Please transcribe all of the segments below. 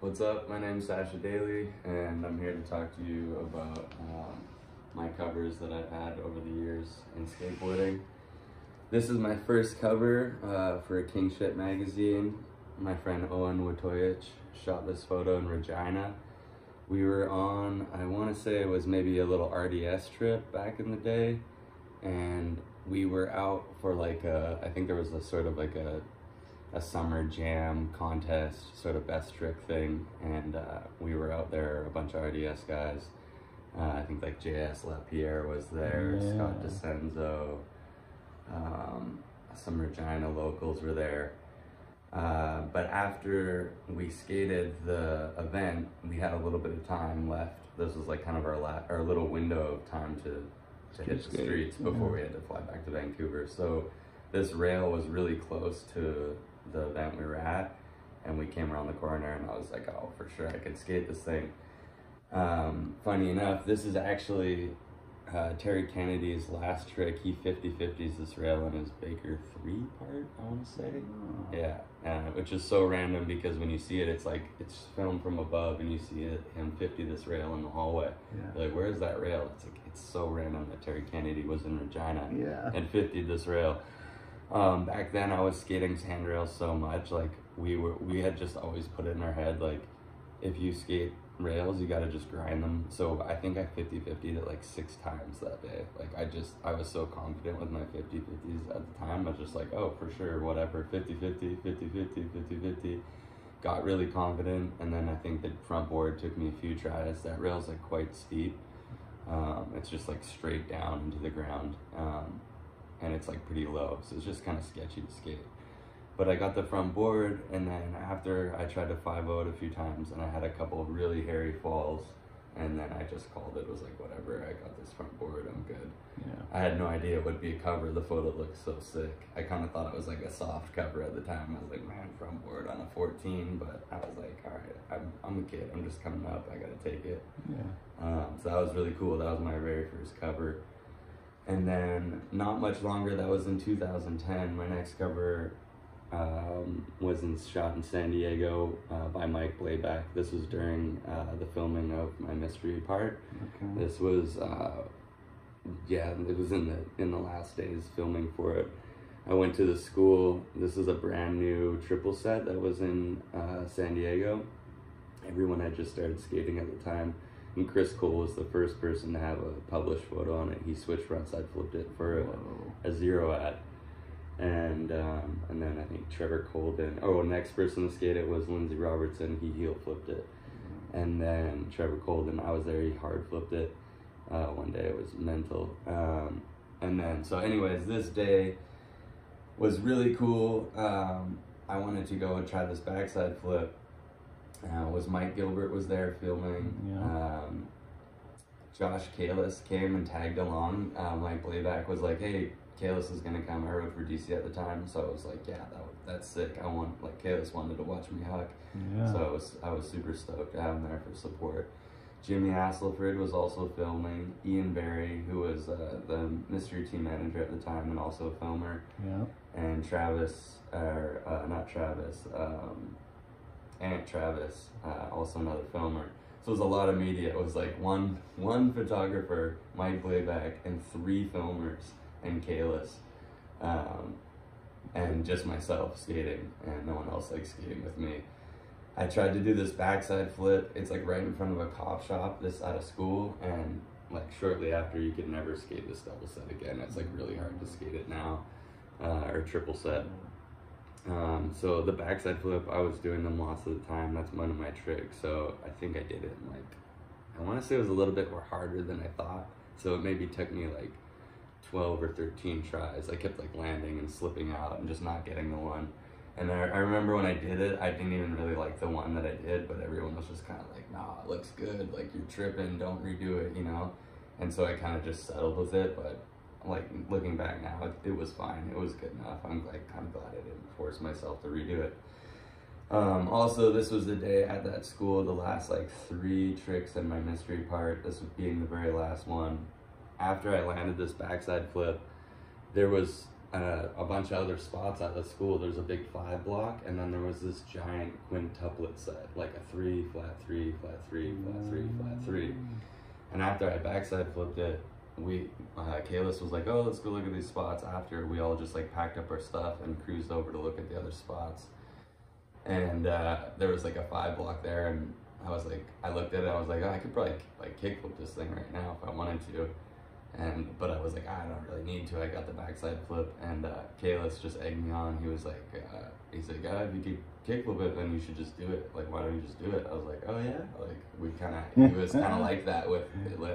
What's up? My name's Sascha Daley, and I'm here to talk to you about my covers that I've had over the years in skateboarding. This is my first cover for a KingShit magazine. My friend Owen Woytowich shot this photo in Regina. We were on, I want to say it was maybe a little RDS trip back in the day, and we were out for like I think there was a sort of like a summer jam contest, sort of best trick thing, and we were out there, a bunch of RDS guys. I think like JS LaPierre was there, yeah. Scott DeCenzo, some Regina locals were there. But after we skated the event, we had a little bit of time left. This was like kind of our little window of time to hit the streets before we had to fly back to Vancouver. So this rail was really close to the event we were at, and we came around the corner and I was like, oh, for sure I could skate this thing. Funny enough, this is actually Terry Kennedy's last trick. He 50-50s this rail in his Baker 3 part, I want to say. Oh. Yeah, which is so random because when you see it, it's like it's filmed from above and you see him 50 this rail in the hallway. Yeah. You're like, where's that rail? It's like, it's so random that Terry Kennedy was in Regina and 50'd this rail. Back then I was skating handrails so much, like we had just always put it in our head, like if you skate rails you gotta just grind them. So I think I 50-50'd it like 6 times that day. Like I was so confident with my 50-50s at the time. I was just like, oh, for sure, whatever, 50-50, 50-50, 50-50. Got really confident, and then I think the front board took me a few tries. That rail's like quite steep. It's just like straight down into the ground. And it's like pretty low, so it's just kind of sketchy to skate. But I got the front board, and then after I tried to 5-0 a few times, and I had a couple of really hairy falls, and then I just called it. Was like, whatever, I got this front board, I'm good. Yeah. I had no idea it would be a cover. The photo looked so sick. I kind of thought it was like a soft cover at the time. I was like, man, front board on a 14, but I was like, all right, I'm a kid. I'm just coming up. I gotta take it. Yeah. So that was really cool. That was my very first cover. And then not much longer, that was in 2010, my next cover was shot in San Diego by Mike Blabac. This was during the filming of my mystery part. Okay. This was, it was in the last days filming for it. I went to the school. This is a brand new triple set that was in San Diego. Everyone had just started skating at the time. And Chris Cole was the first person to have a published photo on it. He switched frontside flipped it for a zero at. And then I think Trevor Colden, next person to skate it was Lindsey Robertson. He heel flipped it. And then Trevor Colden, I was there, he hard flipped it. One day it was mental. And then, so anyways, this day was really cool. I wanted to go and try this backside flip. Mike Gilbert was there filming. Yeah. Josh Kalis came and tagged along. Mike Blabac was like, hey, Kalis is gonna come. I rode for DC at the time, so I was like, yeah, that's sick. Kalis wanted to watch me huck. Yeah. So I was super stoked to have him there for support. Jimmy Hasselford was also filming. Ian Barry, who was the mystery team manager at the time and also a filmer. Yeah. And Aunt Travis, also another filmer. So it was a lot of media. It was like one photographer, Mike Blabac, and 3 filmers, and Kalis, and just myself skating, and no one else like skating with me. I tried to do this backside flip. It's like right in front of a cop shop, this out of school, and like shortly after, you could never skate this double set again. It's like really hard to skate it now, or triple set. So the backside flip, I was doing them lots of the time. That's one of my tricks. So I think I did it in like, I want to say it was a little bit more harder than I thought. So it maybe took me like 12 or 13 tries. I kept like landing and slipping out and just not getting the one. And I remember when I did it, I didn't even really like the one that I did, but everyone was just kind of like, nah, it looks good. Like, you're tripping, don't redo it, you know? And so I kind of just settled with it, but like looking back now, it was fine. It was good enough. I'm like kind of glad I didn't force myself to redo it. Also, this was the day at that school, the last like 3 tricks in my mystery part, this being the very last one. After I landed this backside flip, there was a bunch of other spots at the school. There's a big 5 block, and then there was this giant quintuplet set, like a 3, flat 3, flat 3, flat 3, flat 3. And after I backside flipped it, Kalis was like, oh, let's go look at these spots. After we all just like packed up our stuff and cruised over to look at the other spots. And there was like a 5 block there, and I was like, I looked at it, I was like, oh, I could probably like kickflip this thing right now if I wanted to. But I was like, I don't really need to. I got the backside flip, and Kalis just egged me on. He was like, he's like, if you keep kickflip it, then you should just do it. Like, why don't you just do it? I was like, oh yeah. Like he was kind of like that with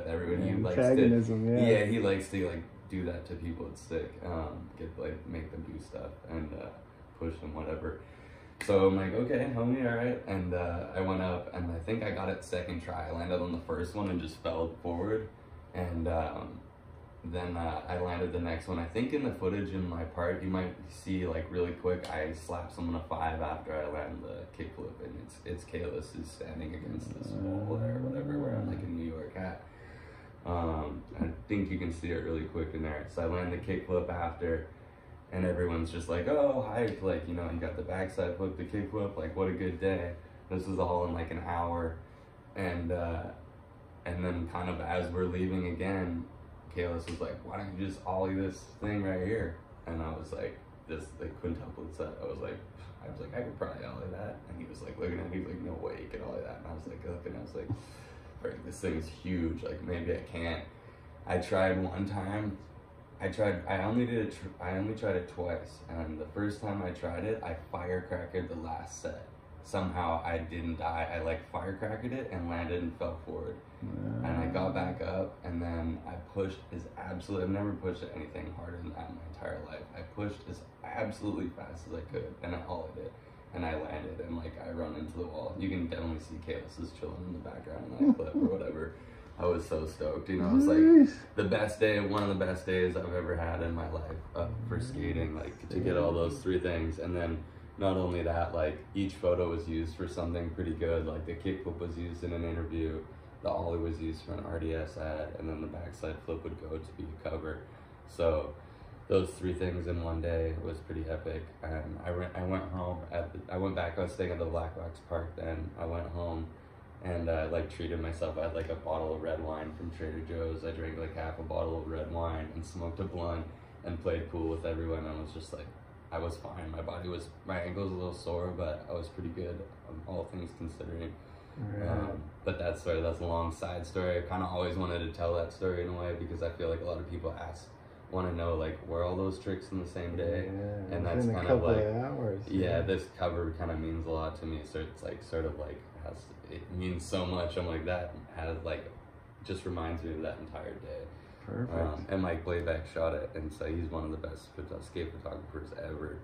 everyone. He likes to, yeah, he likes to like do that to people. It's sick. Make them do stuff and push them, whatever. So I'm like, okay, homie, all right. And I went up, and I think I got it second try. I landed on the first one and just fell forward. And then I landed the next one. I think in the footage in my part, you might see like really quick, I slap someone a 5 after I land the kickflip, and it's Kalis who's standing against this wall there, whatever, where I'm like in New York at. I think you can see it really quick in there. So I land the kickflip after, and everyone's just like, oh, hype, like, you know, you got the backside flip, the kickflip, like, what a good day. This was all in like an hour, and then kind of as we're leaving again, Kalis was like, why don't you just ollie this thing right here? And I was like, the quintuplet set, I was like, I could probably ollie that. And he was like looking at me, he's like, no way you can ollie that. And I was like, looking, I was like, this thing's huge, like maybe I can't. I tried one time, I only tried it twice, and the first time I tried it, I firecracked the last set. Somehow I didn't die. I like firecracked it and landed and fell forward. And I got back up, and then I pushed I've never pushed anything harder than that in my entire life. I pushed as absolutely fast as I could, and I ollied it, and I landed, and like I run into the wall. You can definitely see Kalis is chilling in the background in that clip or whatever. I was so stoked, you know. It was like the best day, one of the best days I've ever had in my life for skating, like to get all those 3 things. And then not only that, like each photo was used for something pretty good. Like the kickflip was used in an interview, the ollie was used for an RDS ad, and then the backside flip would go to be a cover. So those 3 things in one day was pretty epic. And I went home I went back. I was staying at the Black Box Park then. I went home and I like treated myself. I had like a bottle of red wine from Trader Joe's. I drank like half a bottle of red wine and smoked a blunt and played pool with everyone. And I was just like, I was fine. My ankle was a little sore, but I was pretty good, all things considering. But that's a long side story. I kind of always wanted to tell that story in a way, because I feel like a lot of people want to know like were all those tricks in the same day, and that's kind of like hours, this cover kind of means a lot to me. So it's like sort of like it means so much. I'm like, that has like just reminds me of that entire day. Perfect. And Mike Blabac shot it, and so he's one of the best skate photographers ever.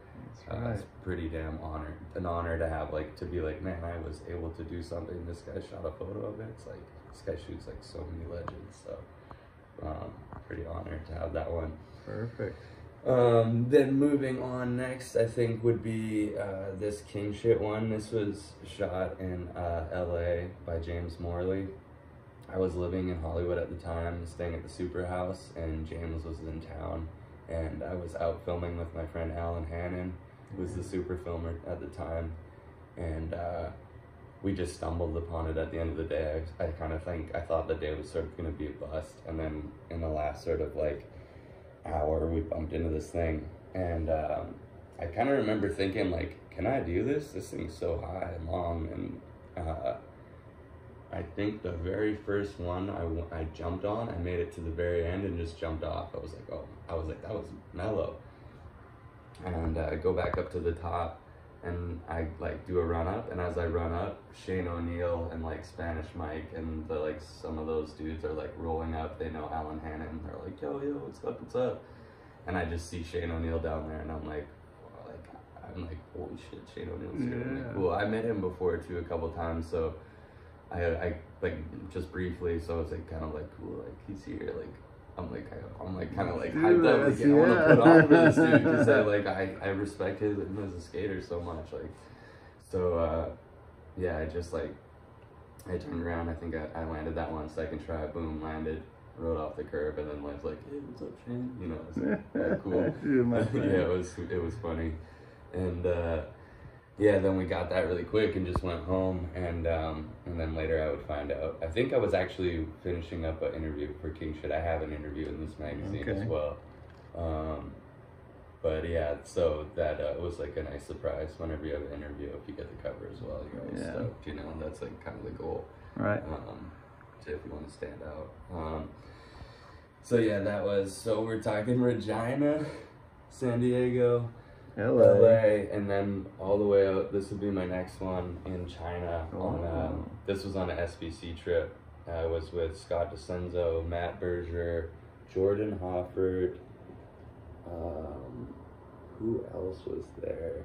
That's right. It's pretty damn an honor to have, like, to be like, man, I was able to do something. This guy shot a photo of it. It's like, this guy shoots like so many legends. So pretty honored to have that one. Perfect. Then moving on next, I think would be this KingShit one. This was shot in LA by James Morley. I was living in Hollywood at the time, staying at the Supra house, and James was in town, and I was out filming with my friend Alan Hannon, who was the Supra filmer at the time, and we just stumbled upon it at the end of the day. I thought the day was sort of going to be a bust, and then in the last sort of like hour, we bumped into this thing, and I kind of remember thinking like, can I do this? This thing's so high and long, and I think the very first one I jumped on, I made it to the very end and just jumped off. I was like, that was mellow. And I go back up to the top, and I like do a run up, and as I run up, Shane O'Neill and like Spanish Mike and some of those dudes are like rolling up. They know Alan Hannon. They're like, yo, what's up? And I just see Shane O'Neill down there, and I'm like, holy shit, Shane O'Neill's here. Like, cool. I met him before too a couple times, so I like just briefly, so it's like kind of like cool, like he's here, like I'm kind of like hyped up, like I want to put on for this dude, because I respect him as a skater so much, like, so yeah, I just like I turned around, I think I landed that one second try, boom, landed, rode off the curb, and then Life's like, hey, what's up, Shane? You know, it's like, oh, cool. Yeah, it was funny. And yeah, then we got that really quick and just went home, and then later I would find out. I think I was actually finishing up an interview for KingShit. I have an interview in this magazine as well. But yeah, so that was like a nice surprise. Whenever you have an interview, if you get the cover as well, you're always stoked, you know. That's like kind of the goal, right? If you want to stand out. So yeah, that was. So we're talking Regina, San Diego, LA, and then all the way out. This would be my next one in China. This was on an SBC trip. I was with Scott DeCenzo, Matt Berger, Jordan Hofford. Who else was there?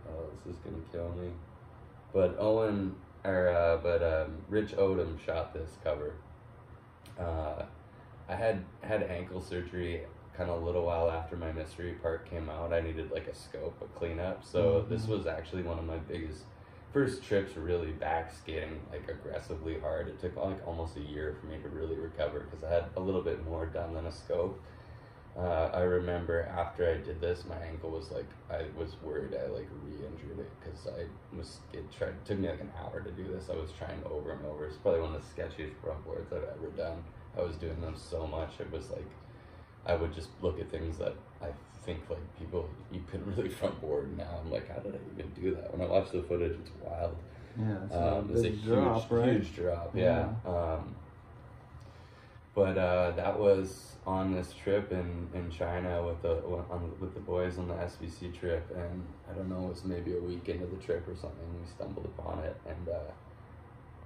Oh, this is gonna kill me. But Rich Odam shot this cover. I had ankle surgery kind of a little while after my mystery part came out. I needed like a scope, a cleanup. So this was actually one of my biggest first trips really back skating like aggressively hard. It took like almost a year for me to really recover because I had a little bit more done than a scope. I remember after I did this, my ankle was like, I was worried I like re-injured it because it took me like an hour to do this. I was trying over and over. It's probably one of the sketchiest front boards I've ever done. I was doing them so much. It was like, I would just look at things that I think like you could really front board now. I'm like, how did I even do that? When I watch the footage, it's wild. Yeah, it's a huge drop, yeah. But that was on this trip in China with the boys on the SBC trip, and I don't know, it was maybe a week into the trip or something, we stumbled upon it, and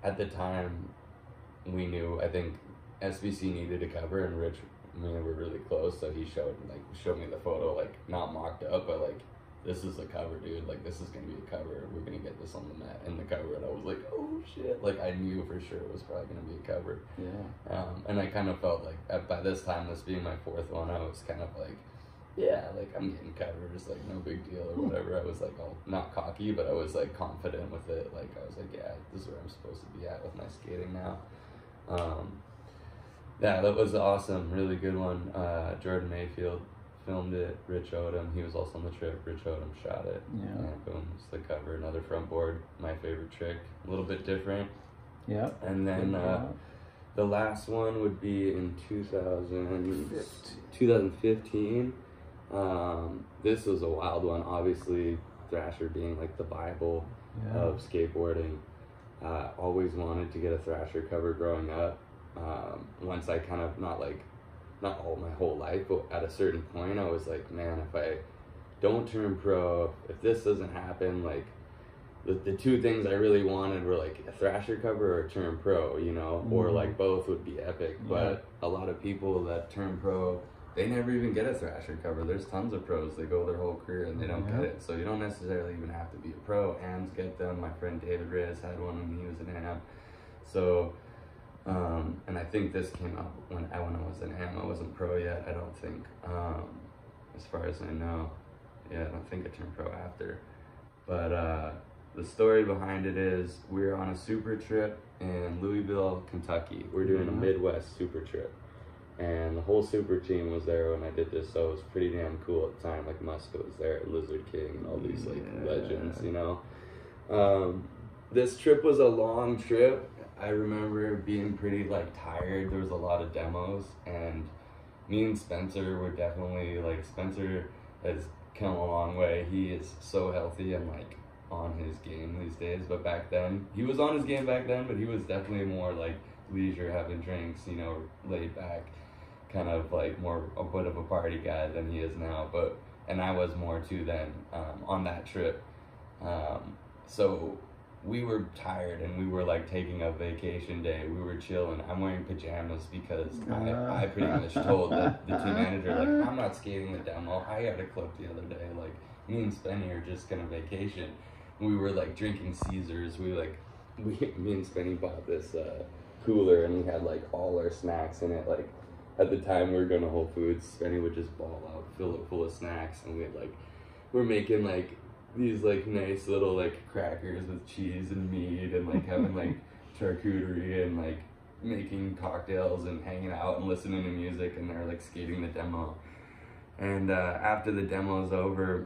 at the time we knew, I think SBC needed a cover, and Rich and me were really close, so he showed me the photo, like not mocked up, but like, this is a cover, dude, like this is gonna be a cover, we're gonna get this on the mat in the cover. And I was like, oh shit, like I knew for sure it was probably gonna be a cover. And I kind of felt like by this time, this being my fourth one, I was kind of like, yeah, like I'm getting covers, like no big deal or whatever. I was like all not cocky, but I was like confident with it. Like I was like, yeah, this is where I'm supposed to be at with my skating now. Yeah, that was awesome, really good one. Jordan Mayfield filmed it. Rich Odam, he was also on the trip. Rich Odam shot it. And boom, it's the cover. Another front board, my favorite trick. A little bit different. Yeah. And then the last one would be in 2015. This was a wild one. Obviously, Thrasher being like the Bible of skateboarding. Always wanted to get a Thrasher cover growing up. Once I kind of not all my whole life, but at a certain point I was like, man, if I don't turn pro, if this doesn't happen, like the two things I really wanted were like a Thrasher cover or a turn pro, you know, or like both would be epic. But a lot of people that turn pro, they never even get a Thrasher cover. There's tons of pros, they go their whole career and they don't get it. So you don't necessarily even have to be a pro. AMs get them. My friend David Reyes had one when he was an AM. So and I think this came out when I was an AM. I wasn't pro yet, I don't think. As far as I know. Yeah, I don't think I turned pro after. But the story behind it is we were on a Supra trip in Louisville, Kentucky. We're doing a Midwest Supra trip. And the whole Supra team was there when I did this, so it was pretty damn cool at the time. Like Muska was there, Lizard King, and all these like legends, you know. This trip was a long trip. I remember being pretty like tired. There was a lot of demos, and me and Spencer were definitely like, Spencer has come a long way. He is so healthy and like on his game these days, but back then he was on his game back then, but he was definitely more like leisure, having drinks, you know, laid back, kind of like more a bit of a party guy than he is now. But and I was more too then on that trip. So we were tired and we were like taking a vacation day. We were chilling. I'm wearing pajamas because I pretty much told the team manager, like, I'm not skating the demo. I got a clip the other day. Like, me and Spenny are just gonna vacation. We were like drinking Caesars. Me and Spenny bought this cooler and we had like all our snacks in it. Like at the time we were going to Whole Foods, Spenny would just ball out, fill it full of snacks, and we're making like these like nice little like crackers with cheese and meat and like having like charcuterie and like making cocktails and hanging out and listening to music, and they're like skating the demo. And after the demo is over,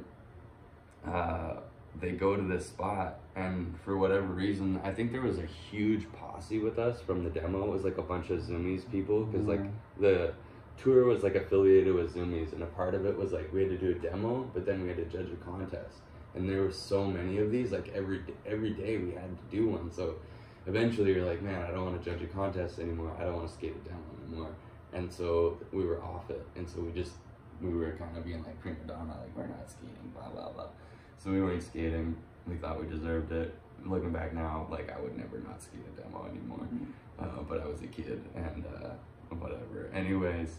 they go to this spot, and for whatever reason, I think there was a huge posse with us from the demo. It was like a bunch of Zoomies people, because like the tour was like affiliated with Zoomies, and a part of it was like we had to do a demo, but then we had to judge a contest. And there were so many of these, like every day we had to do one. So eventually you're like, man, I don't want to judge a contest anymore. I don't want to skate a demo anymore. And so we were off it. And so we were kind of being like prima donna, like we're not skating, blah, blah, blah. So we weren't skating. We thought we deserved it. Looking back now, like I would never not skate a demo anymore. But I was a kid, and whatever. Anyways,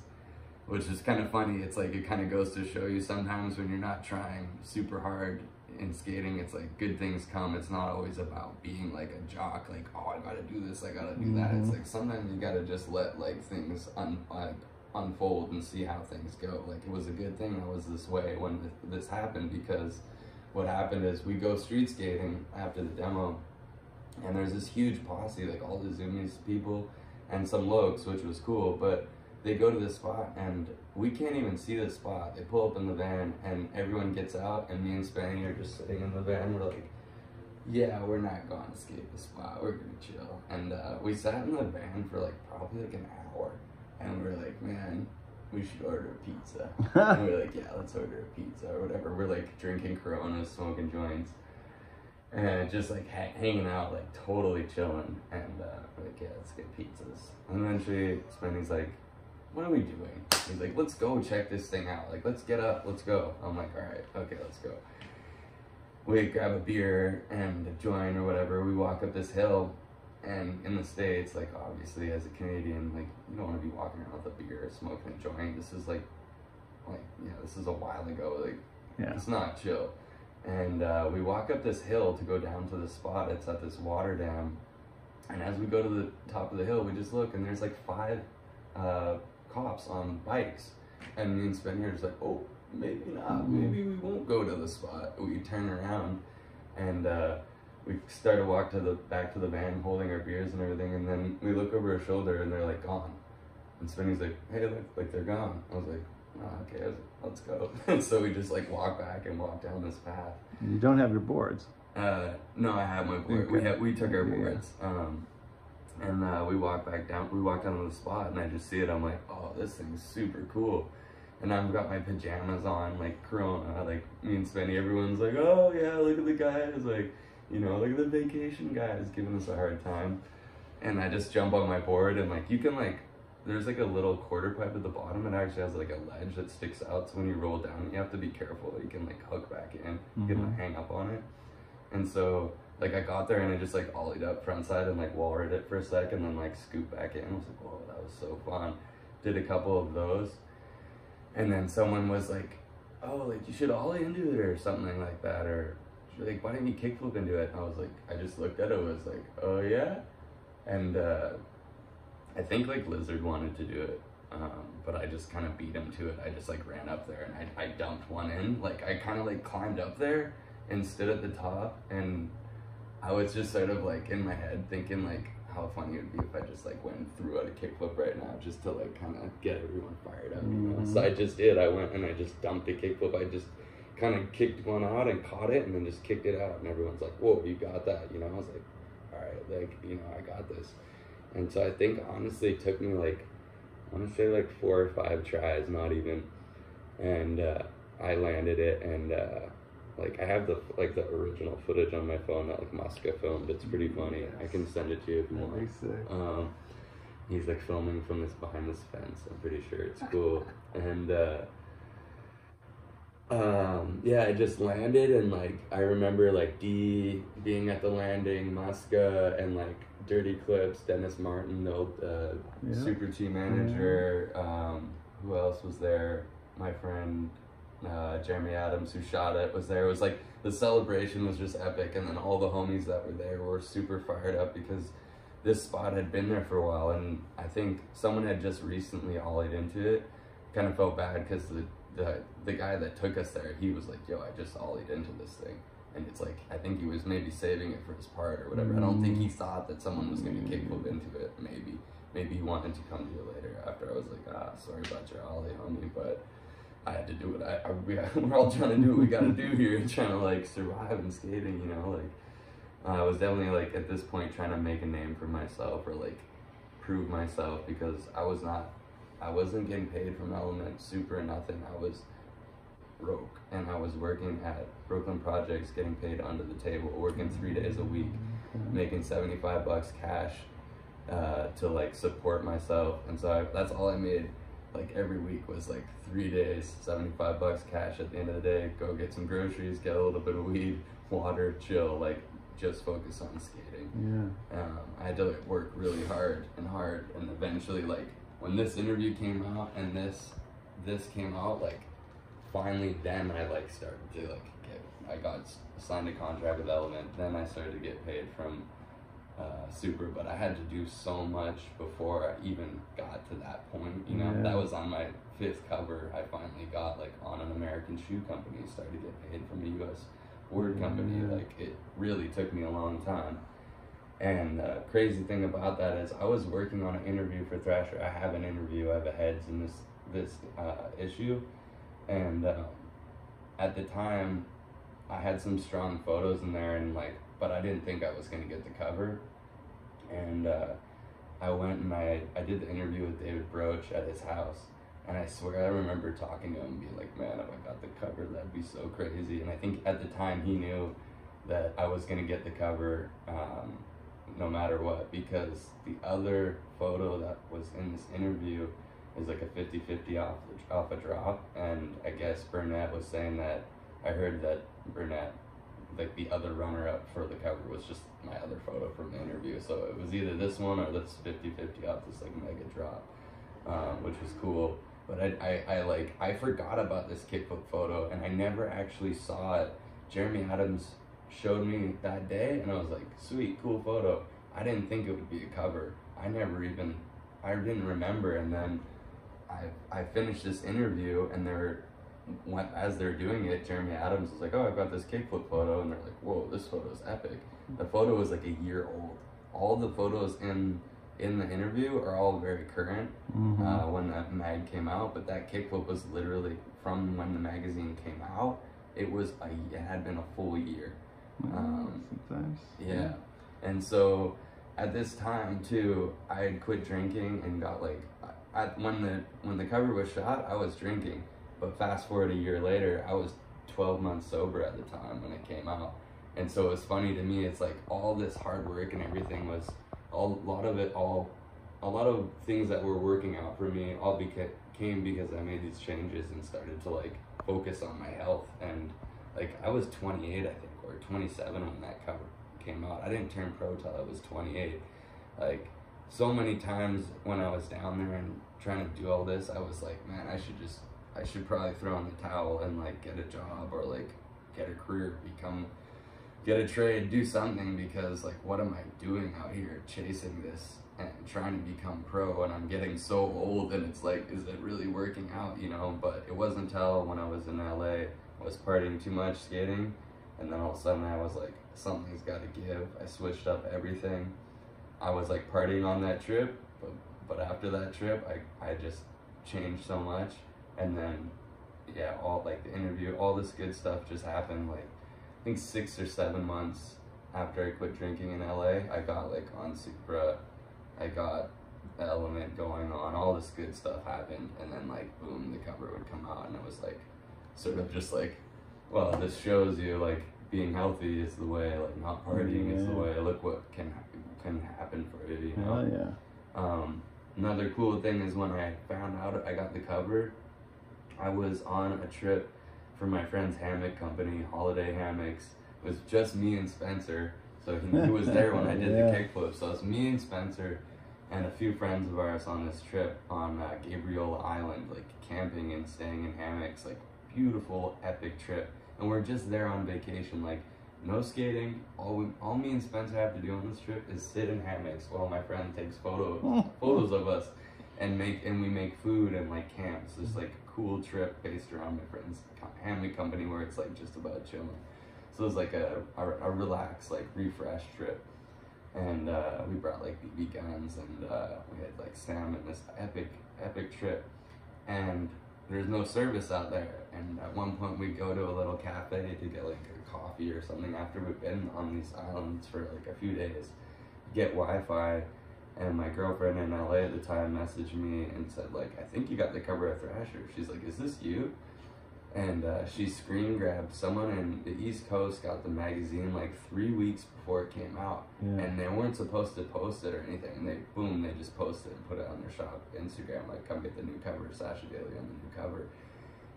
which is kind of funny. It's like, it kind of goes to show you sometimes when you're not trying super hard in skating, it's like good things come. It's not always about being like a jock, like, oh, I gotta do this, I gotta do that. It's like sometimes you gotta just let like things unfold and see how things go. Like, it was a good thing I was this way when this happened, because what happened is we go street skating after the demo, and there's this huge posse, like all the Zoomies people and some lokes, which was cool, but they go to this spot and we can't even see the spot. They pull up in the van and everyone gets out, and me and Spanny are just sitting in the van. We're like, yeah, we're not going to skate the spot, we're gonna chill. And we sat in the van for like probably like an hour, and we're like, man, we should order a pizza. And we're like, yeah, let's order a pizza or whatever. We're like drinking Coronas, smoking joints, and just like hanging out, like totally chilling. And we're like, yeah, let's get pizzas. And eventually Spenny's like, what are we doing? He's like, let's go check this thing out. Like, let's get up, let's go. I'm like, all right, okay, let's go. We grab a beer and a joint or whatever. We walk up this hill, and in the States, like obviously as a Canadian, like you don't want to be walking around with a beer, smoking a joint. This is like yeah, this is a while ago. Like, yeah, it's not chill. And we walk up this hill to go down to the spot. It's at this water dam. And as we go to the top of the hill, we just look, and there's like 5 cops on bikes. And me and Spenny are just like, oh, maybe not. Maybe we won't go to the spot. We turn around, and we start to walk back to the van, holding our beers and everything. And then we look over our shoulder, and they're like gone. And Spenny's like, hey, look, like they're gone. I was like, oh, okay, let's go. And so we just like walk back and walk down this path. You don't have your boards. No, I have my board. We took our boards. And we walk back down. We walk down to the spot, and I just see it. I'm like, oh, this thing's super cool. And I've got my pajamas on, like Corona, like me and Spenny. Everyone's like, oh yeah, look at the guys, like, you know, look at the vacation guys giving us a hard time. And I just jump on my board, and like you can like, there's like a little quarter pipe at the bottom. It actually has like a ledge that sticks out, so when you roll down, you have to be careful. You can like hook back in, you can hang up on it. And so like I got there, and I just like ollied up frontside and like wall ride it for a sec, and then like scoop back in. I was like, whoa, that was so fun. Did a couple of those, and then someone was like, oh, like you should ollie into it or something like that, or like, why didn't you kickflip into it? And I was like, I just looked at it, was like, oh yeah. And I think like Lizard wanted to do it, but I just kind of beat him to it. I just like ran up there, and I dumped one in. Like I kind of like climbed up there and stood at the top, and I was just sort of like in my head thinking like how funny it would be if I just like went and threw out a kickflip right now, just to like kind of get everyone fired up, you know? So I just did. I went and I just dumped a kickflip. I just kind of kicked one out and caught it, and then just kicked it out, and everyone's like, whoa, you got that, you know? I was like, all right, like, you know, I got this. And so I think honestly it took me like, I want to say like 4 or 5 tries, not even. And I landed it, and like I have the original footage on my phone that like Muska filmed. It's pretty funny. I can send it to you if you want. He's like filming from behind this fence. I'm pretty sure it's cool. And yeah, I just landed, and like I remember like D being at the landing, Muska, and like Dirty Clips, Dennis Martin, the old Super team manager. Who else was there? My friend Jeremy Adams, who shot it, was there. It was like the celebration was just epic, and then all the homies that were there were super fired up because this spot had been there for a while, and I think someone had just recently ollied into it. Kind of felt bad because the guy that took us there, he was like, yo, I just ollied into this thing. And it's like, I think he was maybe saving it for his part or whatever. I don't think he thought that someone was going to kickflip into it, maybe. maybe he wanted to come to you later after I was like, sorry about your ollie, homie, but I had to do what we're all trying to do what we gotta do here and trying to like survive in skating, you know, like I was definitely like at this point trying to make a name for myself or like prove myself, because I wasn't getting paid from Element, Supra, nothing. I was broke, and I was working at Brooklyn Projects, getting paid under the table, working 3 days a week, making $75 cash to like support myself. And so that's all I made like every week was like 3 days, $75 cash at the end of the day, go get some groceries, get a little bit of weed, water, chill, like just focus on skating. Yeah. I had to like work really hard, and eventually like when this interview came out and this came out, like finally then I like started to like I got signed a contract with Element, then I started to get paid from Supra, but I had to do so much before I even got to that point, you know. That was on my 5th cover. I finally got like on an American shoe company, started to get paid from a US word company. Like it really took me a long time. And crazy thing about that is I was working on an interview for Thrasher. I have an interview, I have a heads in this issue, and at the time I had some strong photos in there, and like, but I didn't think I was gonna get the cover. And I went and I did the interview with David Broach at his house, and I swear I remember talking to him and being like, man, if I got the cover, that'd be so crazy. And I think at the time he knew that I was gonna get the cover no matter what, because the other photo that was in this interview is like a 50-50 off a drop. And I guess Burnett was saying that, I heard that Burnett, like the other runner-up for the cover, was just my other photo from the interview. So it was either this one or this 50-50 off this like mega drop, which was cool. But I forgot about this kickflip photo, and I never actually saw it. Jeremy Adams showed me that day, and I was like, sweet, cool photo. I didn't think it would be a cover. I didn't remember. And then I finished this interview, and as they're doing it, Jeremy Adams was like, oh, I've got this kickflip photo, and they're like, whoa, this photo is epic. The photo was like a year old. All the photos in the interview are all very current when that mag came out, but that kickflip was literally from when the magazine came out. It had been a full year. Sometimes. Yeah. And so at this time too, I had quit drinking and got like, when the cover was shot, I was drinking. But fast forward a year later, I was 12 months sober at the time when it came out. And so it was funny to me, it's like all this hard work and everything was, a lot of things that were working out for me all came because I made these changes and started to like focus on my health. And like I was 28, I think, or 27 when that cover came out. I didn't turn pro till I was 28. Like so many times when I was down there and trying to do all this, I was like, man, I should probably throw in the towel and like get a job or like get a career, get a trade, do something, because like what am I doing out here chasing this and trying to become pro, and I'm getting so old, and it's like, is it really working out, you know? But it wasn't until when I was in LA, I was partying too much skating, and then all of a sudden I was like, something's got to give. I switched up everything. I was like partying on that trip, but after that trip I just changed so much. And then yeah, all like the interview, all this good stuff just happened. Like I think 6 or 7 months after I quit drinking in LA, I got like on Supra, I got the Element going on, all this good stuff happened, and then like boom, the cover would come out, and it was like sort of just like, well, this shows you like being healthy is the way, like not partying is the way. Look what can happen for you, you know? Another cool thing is when I found out I got the cover, I was on a trip for my friend's hammock company, Holiday Hammocks. It was just me and Spencer, so he was there when I did the kickflip. So it was me and Spencer and a few friends of ours on this trip on Gabriola Island, like camping and staying in hammocks, like beautiful, epic trip. And we're just there on vacation, like no skating. All me and Spencer have to do on this trip is sit in hammocks while my friend takes photos of us, and we make food and like camps. This like cool trip based around my friend's hammock company where it's like just about chilling. So it was like a relaxed, like refresh trip. And we brought like BB guns, and we had like Sam in this epic trip. And there's no service out there. And at one point we'd go to a little cafe to get like a coffee or something after we've been on these islands for like a few days, get Wi-Fi. And my girlfriend in LA at the time messaged me and said like, I think you got the cover of Thrasher. She's like, is this you? And she screen grabbed someone in the East Coast, got the magazine like 3 weeks before it came out. Yeah. And they weren't supposed to post it or anything. And they just posted it and put it on their shop Instagram, like, come get the new cover, Sascha Daley on the new cover.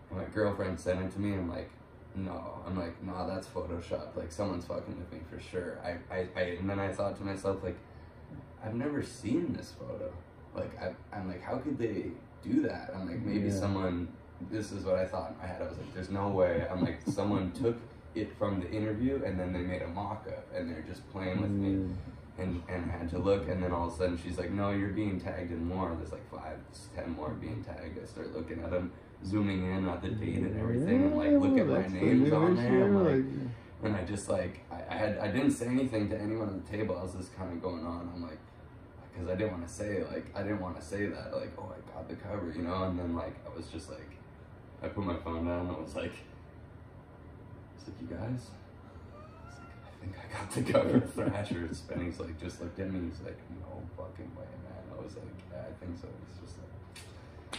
And my girlfriend sent it to me, and I'm like, no, that's Photoshopped. Like, someone's fucking with me for sure. And then I thought to myself, like, I've never seen this photo. Like, I'm like, how could they do that? I'm like, maybe someone... This is what I thought in my head. I was like, there's no way. I'm like, someone took it from the interview and then they made a mock-up and they're just playing with me and had to look. And then all of a sudden she's like, no, you're being tagged in more. There's like 5 to 10 more being tagged. I start looking at them, zooming in at the date and everything, and like, look at my names on there. I'm like, and I just like, I didn't say anything to anyone at the table. I was just kind of going on. I'm like, because I didn't want to say that, like, oh, I got the cover, you know. And then like, I was just like, I put my phone down and I was like, you guys? I think I got the cover of Thrasher. Spenny's like, just looked at me. He's like, no fucking way, man. I was like, yeah, I think so.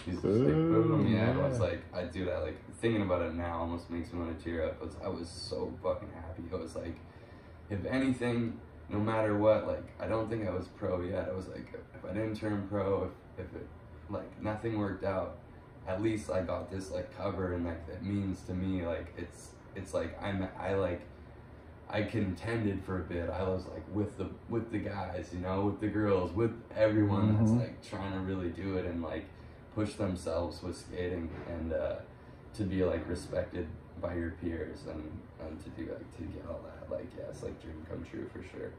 He's just like, boom. Yeah, I was like, dude, I like, thinking about it now almost makes me want to tear up. I was so fucking happy. I was like, if anything, no matter what, like, I don't think I was pro yet. I was like, if I didn't turn pro, if it, like, nothing worked out, at least I got this like cover, and like that means to me, like it's like I contended for a bit. I was like with the guys, you know, with the girls, with everyone that's like trying to really do it and like push themselves with skating, and to be like respected by your peers, and to do like to get all that, like, yeah, it's like dream come true for sure.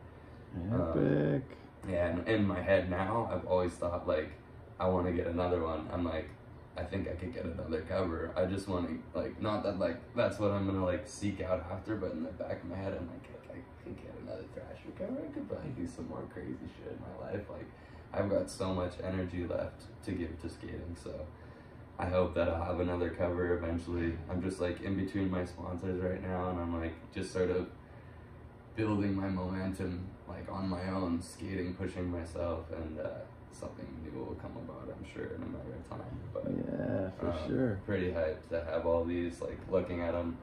Epic. Yeah, and in my head now, I've always thought like I want to get another one. I'm like, I think I could get another cover. I just want to, like, not that, like, that's what I'm gonna, like, seek out after, but in the back of my head, I'm like I could get another Thrasher cover. I could probably do some more crazy shit in my life. Like, I've got so much energy left to give to skating, so I hope that I'll have another cover eventually. I'm just, like, in between my sponsors right now, and I'm, like, just sort of building my momentum, like, on my own, skating, pushing myself, and, something new will come about, I'm sure, in a matter of time. But yeah, for sure. Pretty hyped to have all these, like, looking at them.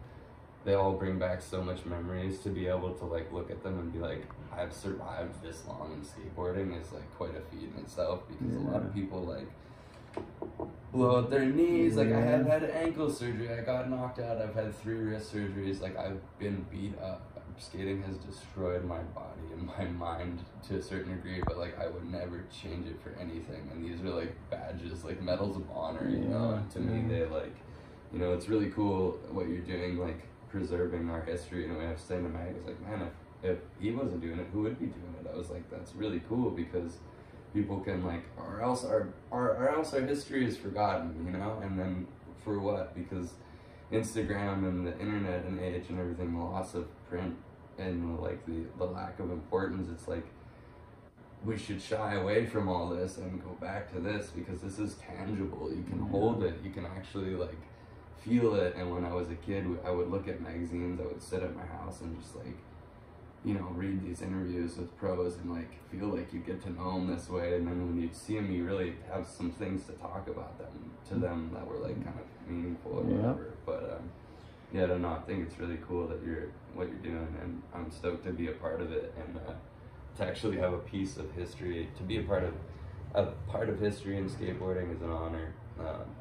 They all bring back so much memories. To be able to like look at them and be like, I've survived this long in skateboarding is like quite a feat in itself, because a lot of people like blow out their knees. Like, I have had ankle surgery, I got knocked out, I've had 3 wrist surgeries, like, I've been beat up. Skating has destroyed my body and my mind to a certain degree, but like I would never change it for anything. And these are like badges, like medals of honor, you know. And to me, they like, you know, it's really cool what you're doing, like preserving our history in a way. I was saying to Mag, I was like, man, if he wasn't doing it, who would be doing it? I was like, that's really cool, because people can like, or else our history is forgotten, you know. And then for what? Because Instagram and the internet and age and everything, the loss of print and like the lack of importance, it's like we should shy away from all this and go back to this, because this is tangible. You can hold it, you can actually like feel it. And when I was a kid, I would look at magazines, I would sit at my house and just like, you know, read these interviews with pros and like feel like you get to know them this way. And then when you see them, you really have some things to talk about them to them that were like kind of meaningful or whatever. But yeah, I don't know, I think it's really cool that what you're doing, and I'm stoked to be a part of it, and to actually have a piece of history, to be a part of history in skateboarding is an honor.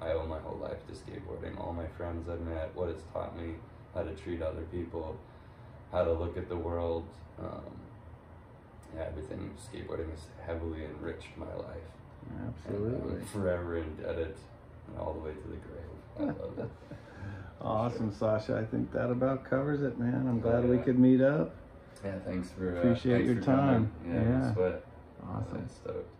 I owe my whole life to skateboarding. All my friends I've met, what it's taught me, how to treat other people, how to look at the world. Yeah, everything skateboarding has heavily enriched my life. Absolutely. And I'm forever indebted, all the way to the grave. I love it. Awesome, Sascha. I think that about covers it, man. I'm glad we could meet up. Yeah, thanks for appreciate your time. Yeah, sweat. Awesome. Stoked.